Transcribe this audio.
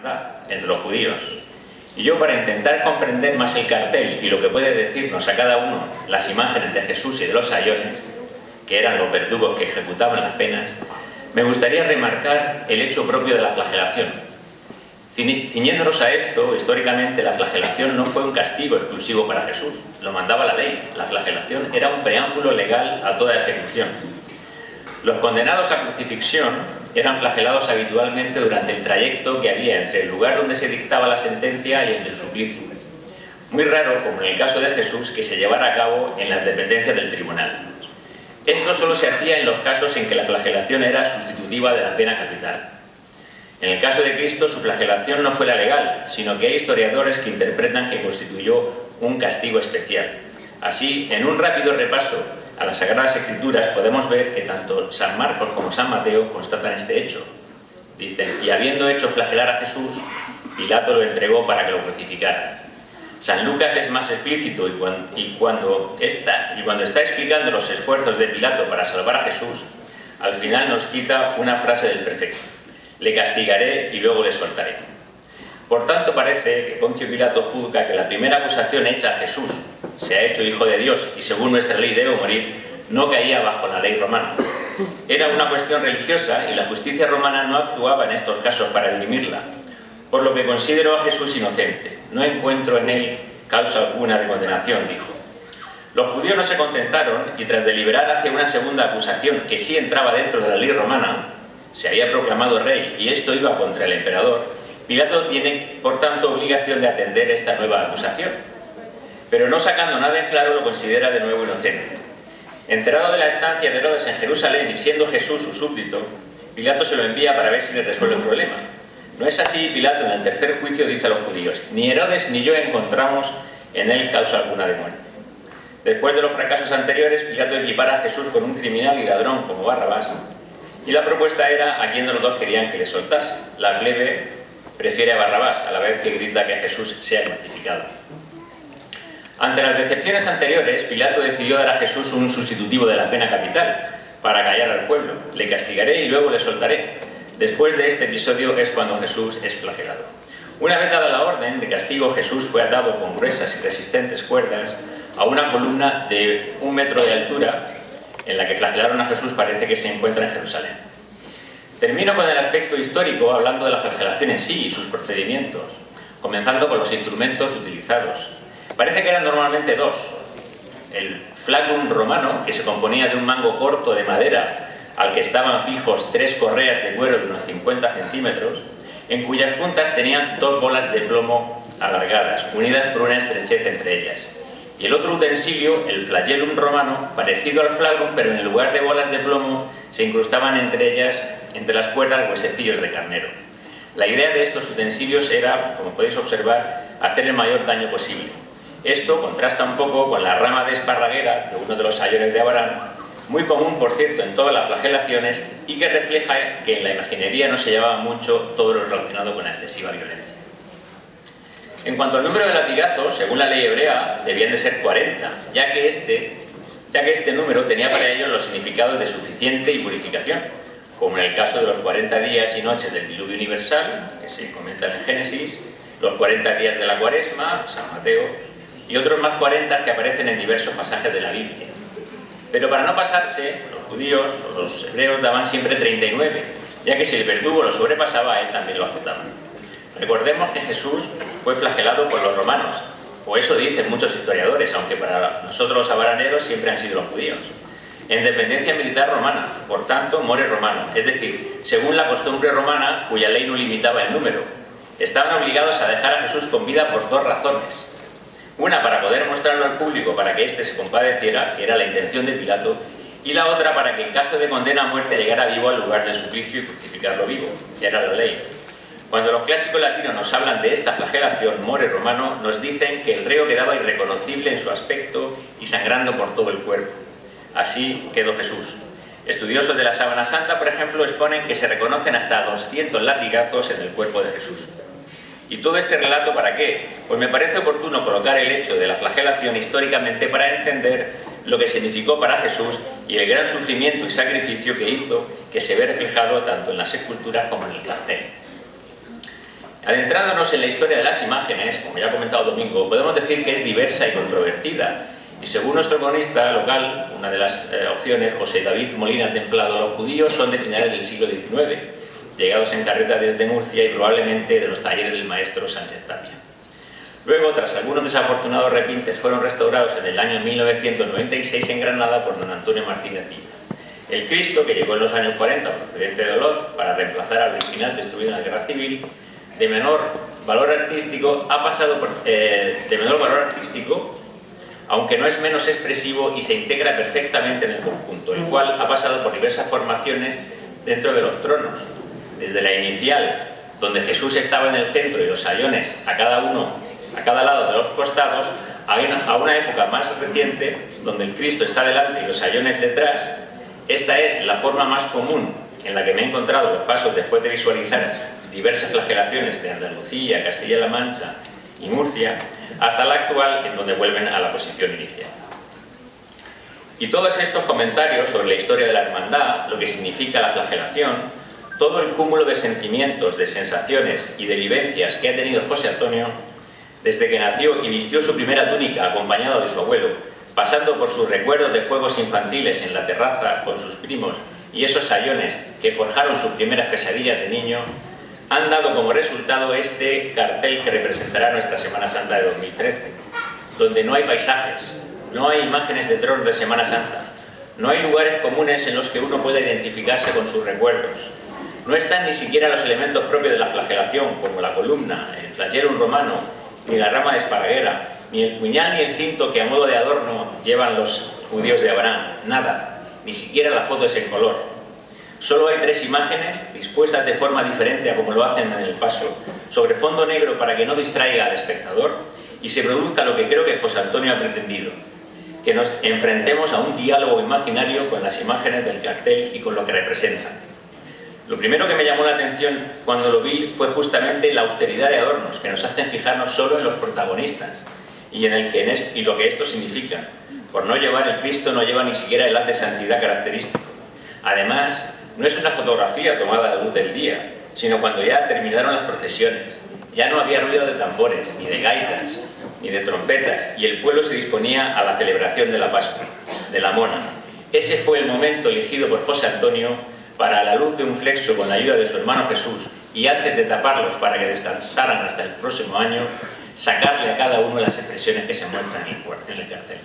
hermandad entre los judíos. Y yo, para intentar comprender más el cartel y lo que puede decirnos a cada uno las imágenes de Jesús y de los sayones, que eran los verdugos que ejecutaban las penas, me gustaría remarcar el hecho propio de la flagelación. Ciñéndonos a esto, históricamente la flagelación no fue un castigo exclusivo para Jesús, lo mandaba la ley. La flagelación era un preámbulo legal a toda ejecución. Los condenados a crucifixión eran flagelados habitualmente durante el trayecto que había entre el lugar donde se dictaba la sentencia y el del suplicio. Muy raro, como en el caso de Jesús, que se llevara a cabo en las dependencias del tribunal. Esto solo se hacía en los casos en que la flagelación era sustitutiva de la pena capital. En el caso de Cristo, su flagelación no fue la legal, sino que hay historiadores que interpretan que constituyó un castigo especial. Así, en un rápido repaso a las Sagradas Escrituras, podemos ver que tanto San Marcos como San Mateo constatan este hecho. Dicen: y habiendo hecho flagelar a Jesús, Pilato lo entregó para que lo crucificaran. San Lucas es más explícito y cuando está explicando los esfuerzos de Pilato para salvar a Jesús, al final nos cita una frase del prefecto: le castigaré y luego le soltaré. Por tanto, parece que Poncio Pilato juzga que la primera acusación hecha a Jesús, se ha hecho hijo de Dios y según nuestra ley debe morir, no caía bajo la ley romana. Era una cuestión religiosa y la justicia romana no actuaba en estos casos para dirimirla, por lo que consideró a Jesús inocente. No encuentro en él causa alguna de condenación, dijo. Los judíos no se contentaron y tras deliberar hacia una segunda acusación que sí entraba dentro de la ley romana, se había proclamado rey y esto iba contra el emperador, Pilato tiene, por tanto, obligación de atender esta nueva acusación. Pero no sacando nada en claro, lo considera de nuevo inocente. Enterado de la estancia de Herodes en Jerusalén y siendo Jesús su súbdito, Pilato se lo envía para ver si le resuelve el problema. No es así. Pilato, en el tercer juicio, dice a los judíos: ni Herodes ni yo encontramos en él causa alguna de muerte. Después de los fracasos anteriores, Pilato equipara a Jesús con un criminal y ladrón como Barrabás, y la propuesta era a quién de los dos querían que le soltase. La plebe prefiere a Barrabás, a la vez que grita que Jesús sea crucificado. Ante las decepciones anteriores, Pilato decidió dar a Jesús un sustitutivo de la pena capital para callar al pueblo: le castigaré y luego le soltaré. Después de este episodio es cuando Jesús es flagelado. Una vez dada la orden de castigo, Jesús fue atado con gruesas y resistentes cuerdas a una columna de 1 metro de altura en la que flagelaron a Jesús. Parece que se encuentra en Jerusalén. Termino con el aspecto histórico hablando de la flagelación en sí y sus procedimientos, comenzando con los instrumentos utilizados. Parece que eran normalmente dos: el flagrum romano, que se componía de un mango corto de madera al que estaban fijos 3 correas de cuero de unos 50 centímetros, en cuyas puntas tenían 2 bolas de plomo alargadas, unidas por una estrechez entre ellas. Y el otro utensilio, el flagellum romano, parecido al flagrum, pero en lugar de bolas de plomo se incrustaban entre las cuerdas, huesecillos de carnero. La idea de estos utensilios era, como podéis observar, hacer el mayor daño posible. Esto contrasta un poco con la rama de esparraguera de uno de los sayones de Abraham, muy común, por cierto, en todas las flagelaciones, y que refleja que en la imaginería no se llevaba mucho todo lo relacionado con la excesiva violencia. En cuanto al número de latigazos, según la ley hebrea, debían de ser 40, ya que este número tenía para ellos los significados de suficiente y purificación, como en el caso de los 40 días y noches del diluvio universal, que se comentan en Génesis, los 40 días de la Cuaresma, San Mateo, y otros más 40 que aparecen en diversos pasajes de la Biblia. Pero para no pasarse, los judíos o los hebreos daban siempre 39, ya que si el verdugo lo sobrepasaba, él también lo azotaban. Recordemos que Jesús fue flagelado por los romanos, o eso dicen muchos historiadores, aunque para nosotros los abaraneros siempre han sido los judíos. En dependencia militar romana, por tanto, more romano, es decir, según la costumbre romana, cuya ley no limitaba el número. Estaban obligados a dejar a Jesús con vida por 2 razones. Una, para poder mostrarlo al público para que éste se compadeciera, que era la intención de Pilato, y la otra para que en caso de condena a muerte llegara vivo al lugar del suplicio y crucificarlo vivo, que era la ley. Cuando los clásicos latinos nos hablan de esta flagelación more romano, nos dicen que el reo quedaba irreconocible en su aspecto y sangrando por todo el cuerpo. Así quedó Jesús. Estudiosos de la Sábana Santa, por ejemplo, exponen que se reconocen hasta 200 latigazos en el cuerpo de Jesús. ¿Y todo este relato para qué? Pues me parece oportuno colocar el hecho de la flagelación históricamente para entender lo que significó para Jesús y el gran sufrimiento y sacrificio que hizo, que se ve reflejado tanto en las esculturas como en el cartel. Adentrándonos en la historia de las imágenes, como ya ha comentado Domingo, podemos decir que es diversa y controvertida. Y según nuestro cronista local, una de las opciones, José David Molina Templado, los judíos son de finales del siglo XIX, llegados en carreta desde Murcia y probablemente de los talleres del maestro Sánchez Tapia. Luego, tras algunos desafortunados repintes, fueron restaurados en el año 1996 en Granada por don Antonio Martínez Villa. El Cristo, que llegó en los años 40 procedente de Olot para reemplazar al original destruido en la Guerra Civil, de menor valor artístico, aunque no es menos expresivo, y se integra perfectamente en el conjunto, el cual ha pasado por diversas formaciones dentro de los tronos, desde la inicial, donde Jesús estaba en el centro y los sayones a cada lado de los costados, a una época más reciente, donde el Cristo está delante y los sayones detrás. Esta es la forma más común en la que me he encontrado los pasos después de visualizar diversas flagelaciones de Andalucía, Castilla-La Mancha y Murcia, hasta la actual, en donde vuelven a la posición inicial. Y todos estos comentarios sobre la historia de la hermandad, lo que significa la flagelación, todo el cúmulo de sentimientos, de sensaciones y de vivencias que ha tenido José Antonio desde que nació y vistió su primera túnica acompañado de su abuelo, pasando por sus recuerdos de juegos infantiles en la terraza con sus primos y esos sayones que forjaron sus primeras pesadillas de niño, han dado como resultado este cartel que representará nuestra Semana Santa de 2013, donde no hay paisajes, no hay imágenes de tronos de Semana Santa, no hay lugares comunes en los que uno pueda identificarse con sus recuerdos, no están ni siquiera los elementos propios de la flagelación, como la columna, el flagellum romano, ni la rama de esparraguera, ni el puñal ni el cinto que a modo de adorno llevan los judíos de Abraham, nada, ni siquiera la foto es en color. Solo hay 3 imágenes dispuestas de forma diferente a como lo hacen en el paso, sobre fondo negro para que no distraiga al espectador y se produzca lo que creo que José Antonio ha pretendido, que nos enfrentemos a un diálogo imaginario con las imágenes del cartel y con lo que representan. Lo primero que me llamó la atención cuando lo vi fue justamente la austeridad de adornos, que nos hacen fijarnos solo en los protagonistas y y lo que esto significa. Por no llevar el Cristo no lleva ni siquiera el haz de santidad característico. Además, no es una fotografía tomada a la luz del día, sino cuando ya terminaron las procesiones. Ya no había ruido de tambores, ni de gaitas, ni de trompetas, y el pueblo se disponía a la celebración de la Pascua, de la Mona. Ese fue el momento elegido por José Antonio para, a la luz de un flexo con la ayuda de su hermano Jesús, y antes de taparlos para que descansaran hasta el próximo año, sacarle a cada uno las expresiones que se muestran en el cartel.